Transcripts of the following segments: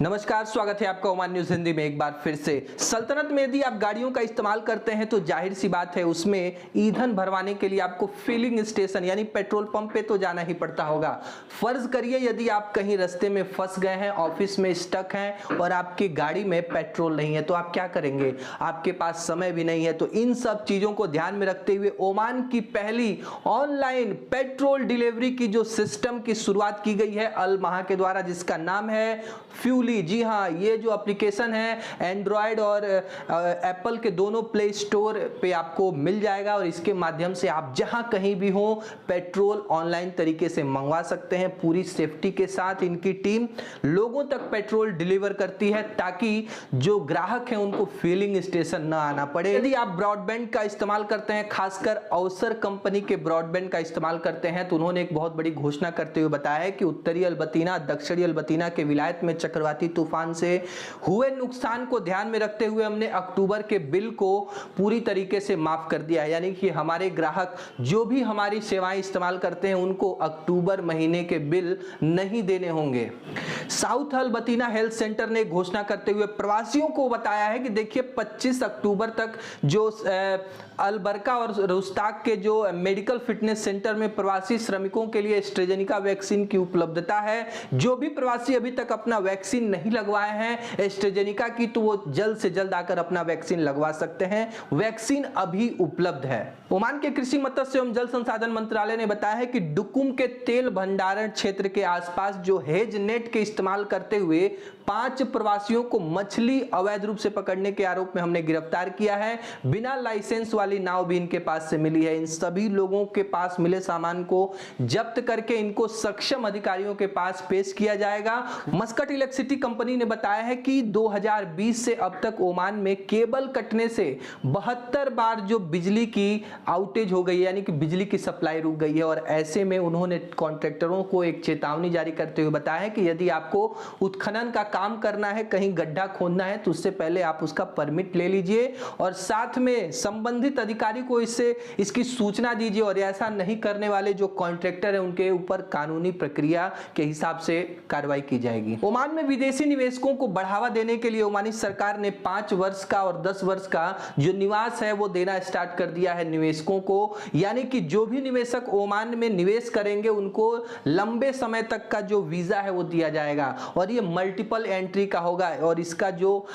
नमस्कार, स्वागत है आपका ओमान न्यूज हिंदी में एक बार फिर से। सल्तनत में यदि आप गाड़ियों का इस्तेमाल करते हैं तो जाहिर सी बात है उसमें ईंधन भरवाने के लिए आपको फिलिंग स्टेशन यानी पेट्रोल पंप पे तो जाना ही पड़ता होगा। फर्ज करिए यदि आप कहीं रास्ते में फंस गए हैं, ऑफिस में स्टक हैं और आपकी गाड़ी में पेट्रोल नहीं है तो आप क्या करेंगे? आपके पास समय भी नहीं है। तो इन सब चीजों को ध्यान में रखते हुए ओमान की पहली ऑनलाइन पेट्रोल डिलीवरी की जो सिस्टम की शुरुआत की गई है अल महा के द्वारा, जिसका नाम है फ्यूली। जी हाँ, ये जो एप्लीकेशन है एंड्रॉयड और एप्पल के दोनों प्ले स्टोर पे आपको मिल जाएगा और इसके माध्यम से आप जहां कहीं भी हो पेट्रोल ऑनलाइन तरीके से मंगवा सकते हैं। पूरी सेफ्टी के साथ इनकी टीम लोगों तक पेट्रोल डिलीवर करती है ताकि जो ग्राहक हैं उनको फिलिंग स्टेशन ना आना पड़े। यदि आप ब्रॉडबैंड का इस्तेमाल करते हैं, खासकर अवसर कंपनी के ब्रॉडबैंड का इस्तेमाल करते हैं, तो उन्होंने एक बहुत बड़ी घोषणा करते हुए बताया है कि उत्तरी अल्बतीना, दक्षिणी अल्बतीना के विलायत में चक्रवाती तूफान से हुए नुकसान को ध्यान में रखते हुए हमने अक्टूबर के बिल को पूरी तरीके से माफ कर दिया है। यानी कि हमारे ग्राहक जो भी हमारी सेवाएं इस्तेमाल करते हैं उनको अक्टूबर महीने के बिल नहीं देने होंगे। साउथ अल्बतीना हेल्थ सेंटर ने घोषणा करते हुए प्रवासियों को बताया है कि देखिए 25 अक्टूबर तक जो अलबरका और रुस्ताक के जो मेडिकल फिटनेस सेंटर में प्रवासी श्रमिकों के लिए एस्ट्रेजेनिका वैक्सीन की उपलब्धता है। जो भी प्रवासी अभी तक अपना वैक्सीन नहीं लगवाए हैं एस्ट्रेजेनिका की, तो वो जल्द से जल्द आकर अपना वैक्सीन लगवा सकते हैं। वैक्सीन अभी उपलब्ध है। ओमान के कृषि, मत्स्य एवं जल संसाधन मंत्रालय ने बताया है कि डुकुम के तेल भंडारण क्षेत्र के आसपास जो हेज नेट के इस्तेमाल करते हुए 5 प्रवासियों को मछली अवैध रूप से पकड़ने के आरोप में हमने गिरफ्तार किया है। बिना लाइसेंस वाली नाव भी इनके पास से मिली है। इन सभी लोगों के पास मिले सामान को जब्त करके इनको सक्षम अधिकारियों के पास पेश किया जाएगा। मस्कट इलेक्ट्रिसिटी कंपनी ने बताया है कि 2020 से अब तक ओमान में केबल कटने से 72 बार जो बिजली की आउटेज हो गई है, यानी कि बिजली की सप्लाई रुक गई है। और ऐसे में उन्होंने कॉन्ट्रैक्टरों को एक चेतावनी जारी करते हुए बताया है कि यदि आपको उत्खनन का काम करना है, कहीं गड्ढा खोदना है, तो उससे पहले आप उसका परमिट ले लीजिए और साथ में संबंधित अधिकारी को इसकी सूचना दीजिए और ऐसा नहीं करने वाले जो कॉन्ट्रैक्टर है उनके ऊपर कानूनी प्रक्रिया के हिसाब से कार्रवाई की जाएगी। ओमान में विदेशी निवेशकों को बढ़ावा देने के लिए ओमानी सरकार ने 5 वर्ष का और 10 वर्ष का जो निवास है वो देना स्टार्ट कर दिया है निवेशकों को। यानी कि जो भी निवेशक ओमान में निवेश करेंगे उनको लंबे समय तक का जो वीजा है वो दिया जाएगा और ये मल्टीपल एंट्री का होगा और इसका जो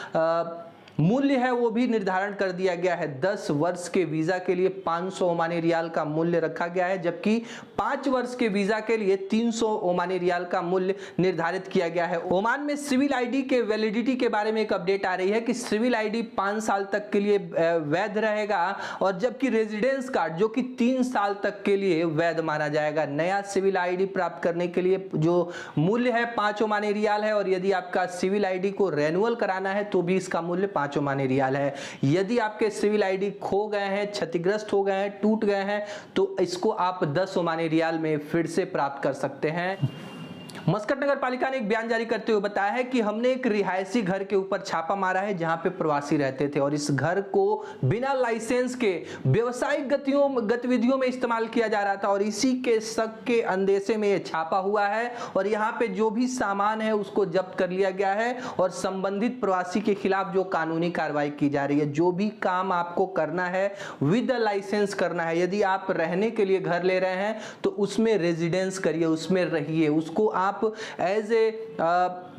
मूल्य है वो भी निर्धारण कर दिया गया है। 10 वर्ष के वीजा के लिए 500 ओमानी रियाल का मूल्य रखा गया है, जबकि 5 वर्ष के वीजा के लिए 300 ओमानी रियाल का मूल्य निर्धारित किया गया है। ओमान में सिविल आईडी के वैलिडिटी के बारे में एक अपडेट आ रही है कि सिविल आईडी 5 साल तक के लिए वैध रहेगा और जबकि रेजिडेंस कार्ड जो कि 3 साल तक के लिए वैध माना जाएगा। नया सिविल आईडी प्राप्त करने के लिए जो मूल्य है 5 ओमानी रियाल है और यदि आपका सिविल आईडी को रेन्युअल कराना है तो भी इसका मूल्य 5 ओमानी रियाल है। यदि आपके सिविल आईडी खो गए हैं, क्षतिग्रस्त हो गए हैं, टूट गए हैं, तो इसको आप 10 ओमानी रियाल में फिर से प्राप्त कर सकते हैं। मस्कट नगर पालिका ने एक बयान जारी करते हुए बताया है कि हमने एक रिहायशी घर के ऊपर छापा मारा है जहां पे प्रवासी रहते थे और इस घर को बिना लाइसेंस के व्यवसायिक गतिविधियों में इस्तेमाल किया जा रहा था और इसी के शक के अंदेशे में यह छापा हुआ है और यहाँ पे जो भी सामान है उसको जब्त कर लिया गया है और संबंधित प्रवासी के खिलाफ जो कानूनी कार्रवाई की जा रही है। जो भी काम आपको करना है विद लाइसेंस करना है। यदि आप रहने के लिए घर ले रहे हैं तो उसमें रेजिडेंस करिए, उसमें रहिए, उसको आप एज ए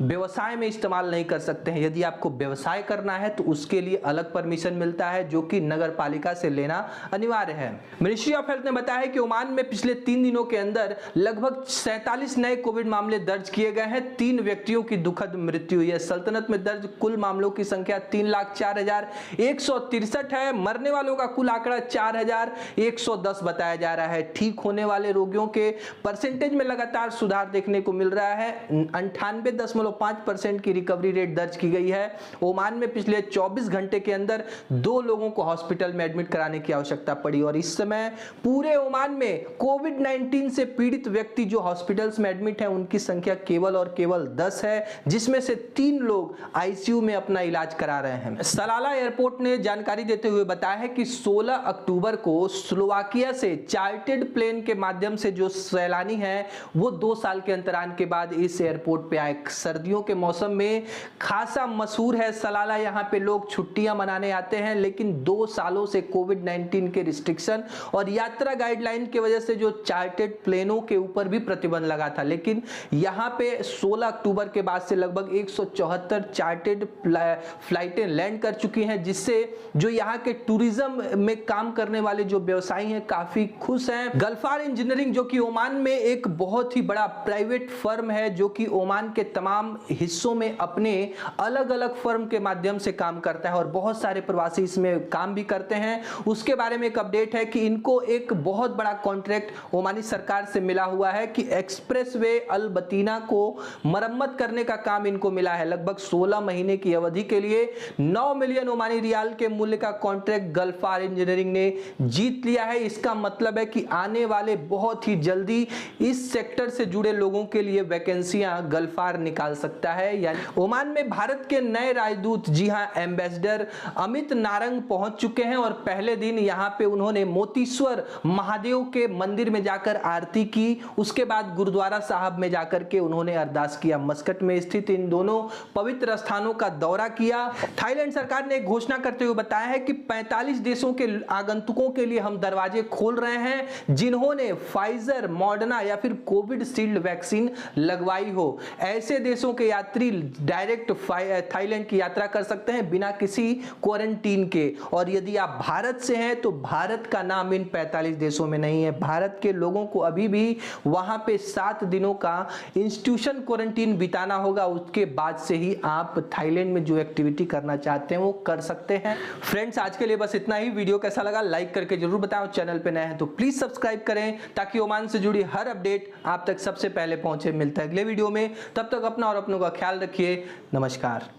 व्यवसाय में इस्तेमाल नहीं कर सकते हैं। यदि आपको व्यवसाय करना है तो उसके लिए अलग परमिशन मिलता है जो कि नगर पालिका से लेना अनिवार्य है। मिनिस्ट्री ऑफ हेल्थ ने बताया है कि ओमान में पिछले 3 दिनों के अंदर लगभग 47 नए कोविड मामले दर्ज किए गए हैं। 3 व्यक्तियों की दुखद मृत्यु हुई है। सल्तनत में दर्ज कुल मामलों की संख्या 3,04,163 है। मरने वालों का कुल आंकड़ा 4,110 बताया जा रहा है। ठीक होने वाले रोगियों के परसेंटेज में लगातार सुधार देखने को मिल रहा है। 98.5% की रिकवरी रेट दर्ज की गई है। ओमान में पिछले 24 घंटे के अंदर 2 लोगों को हॉस्पिटल में एडमिट कराने की आवश्यकता पड़ी और इस समय पूरे ओमान में कोविड-19 से पीड़ित व्यक्ति जो हॉस्पिटल्स में एडमिट हैं उनकी संख्या केवल और केवल 10 है, जिसमें से 3 लोग आईसीयू में अपना इलाज करा रहे हैं। सलाला एयरपोर्ट ने जानकारी देते हुए बताया है कि 16 अक्टूबर को स्लोवाकिया से चार्टर्ड प्लेन के माध्यम से जो सैलानी हैं वो 2 साल के अंतराल ओमान के बाद इस एयरपोर्ट पे आए। सर्दियों के मौसम में खासा मशहूर है सलाला, यहाँ पे लोग छुट्टियां मनाने आते हैं, लेकिन 2 सालों से कोविड-19 के रिस्ट्रिक्शन और यात्रा गाइडलाइन की वजह से जो चार्टर्ड प्लेनों के ऊपर भी प्रतिबंध लगा था। लेकिन यहाँ पे 16 अक्टूबर के बाद से लगभग 174 चार्टर्ड फ्लाइटें लैंड कर चुकी हैं, जिससे जो यहाँ के टूरिज्म में काम करने वाले जो व्यवसायी हैं काफी खुश हैं। गल्फार इंजीनियरिंग जो कि ओमान में एक बहुत ही बड़ा प्राइवेट फर्म है, जो कि ओमान के तमाम हिस्सों में अपने अलग अलग फर्म के माध्यम से काम करता है और बहुत सारे प्रवासी इसमें काम भी करते हैं। उसके बारे में एक अपडेट है कि इनको एक बहुत बड़ा कॉन्ट्रैक्ट ओमानी सरकार से मिला हुआ है कि एक्सप्रेसवे अल बतीना को मरम्मत करने का काम इनको मिला है। लगभग 16 महीने की अवधि के लिए 9 मिलियन ओमानी रियाल के मूल्य का कॉन्ट्रैक्ट गल्फार इंजीनियरिंग ने जीत लिया है। इसका मतलब है कि आने वाले बहुत ही जल्दी इस सेक्टर से जुड़े लोगों के लिए वैकेंसियां गल्फार निकाल सकता है। यानी ओमान में भारत के नए राजदूत, जी हां, एम्बेसडर अमित नारंग पहुंच चुके हैं और पहले दिन यहां पे उन्होंने मोतीश्वर महादेव के मंदिर में जाकर आरती की। उसके बाद गुरुद्वारा साहब में जाकर के उन्होंने अरदास किया। मस्कट में स्थित इन दोनों पवित्र स्थानों का दौरा किया। थाईलैंड सरकार ने घोषणा करते हुए बताया है कि 45 देशों के आगंतुकों के लिए हम दरवाजे खोल रहे हैं जिन्होंने फाइजर, मॉडर्ना या फिर कोविशील्ड वैक्सीन लगवाई हो। ऐसे देशों के यात्री डायरेक्ट थाईलैंड की यात्रा कर सकते हैं बिना किसी क्वारंटीन के। और यदि आप भारत से हैं तो भारत का नाम इन 45 देशों में नहीं है। भारत के लोगों को अभी भी वहां पे 7 दिनों का इंस्टीट्यूशन क्वारंटीन बिताना होगा। उसके बाद से ही आप थाईलैंड में जो एक्टिविटी करना चाहते हैं वो कर सकते हैं। फ्रेंड्स, आज के लिए बस इतना ही। वीडियो कैसा लगा लाइक करके जरूर बताएं। चैनल पे नए हैं तो प्लीज सब्सक्राइब करें ताकि ओमान से जुड़ी हर अपडेट आप तक सबसे पहले पहुंचे। मिलता है अगले वीडियो में, तब तक अपना और अपनों का ख्याल रखिए। नमस्कार।